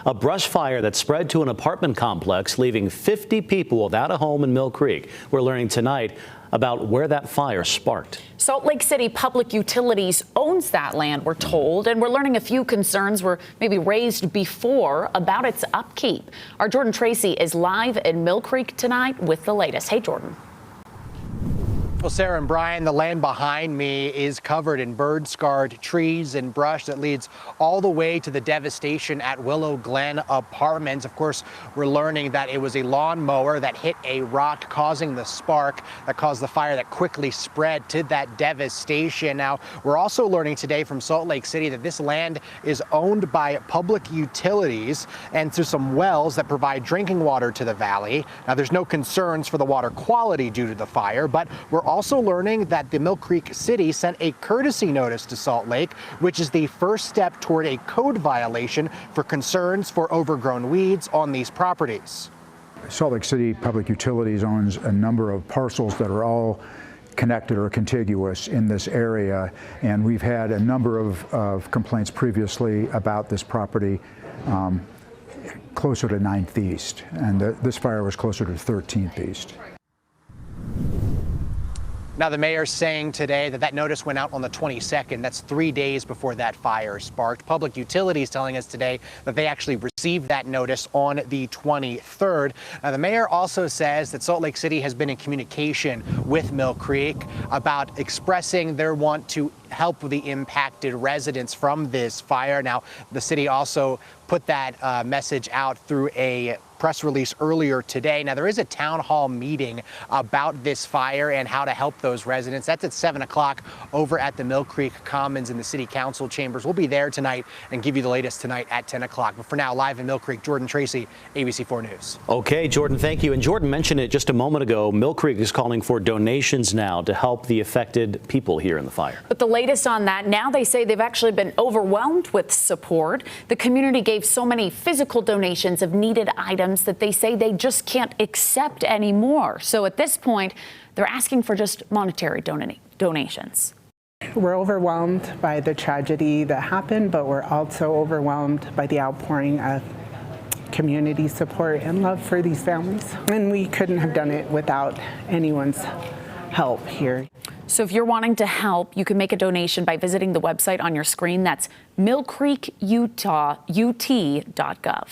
A brush fire that spread to an apartment complex, leaving 50 people without a home in Millcreek. We're learning tonight about where that fire sparked. Salt Lake City Public Utilities owns that land, we're told, and we're learning a few concerns were maybe raised before about its upkeep. Our Jordan Tracy is live in Millcreek tonight with the latest. Hey, Jordan. Well, Sarah and Brian, the land behind me is covered in bird-scarred trees and brush that leads all the way to the devastation at Willow Glen Apartments. Of course, we're learning that it was a lawnmower that hit a rock, causing the spark that caused the fire that quickly spread to that devastation. Now, we're also learning today from Salt Lake City that this land is owned by public utilities and through some wells that provide drinking water to the valley. Now, there's no concerns for the water quality due to the fire, but we're also learning that the Millcreek City sent a courtesy notice to Salt Lake, which is the first step toward a code violation for concerns for overgrown weeds on these properties. Salt Lake City Public Utilities owns a number of parcels that are all connected or contiguous in this area, and we've had a number of complaints previously about this property closer to 9th East, and this fire was closer to 13th East. Now, the mayor's saying today that that notice went out on the 22nd. That's 3 days before that fire sparked. Public Utilities telling us today that they actually received that notice on the 23rd. Now, the mayor also says that Salt Lake City has been in communication with Millcreek about expressing their want to help the impacted residents from this fire. Now, the city also put that message out through a press release earlier today. Now, there is a town hall meeting about this fire and how to help those residents. That's at 7 o'clock over at the Millcreek Commons in the city council chambers. We'll be there tonight and give you the latest tonight at 10 o'clock. But for now, live in Millcreek, Jordan Tracy, ABC4 News. Okay, Jordan, thank you. And Jordan mentioned it just a moment ago. Millcreek is calling for donations now to help the affected people here in the fire. But the latest on that, now they say they've actually been overwhelmed with support. The community gave so many physical donations of needed items that they say they just can't accept anymore. So at this point, they're asking for just monetary donations. We're overwhelmed by the tragedy that happened, but we're also overwhelmed by the outpouring of community support and love for these families. And we couldn't have done it without anyone's help here. So if you're wanting to help, you can make a donation by visiting the website on your screen. That's millcreekutah.ut.gov.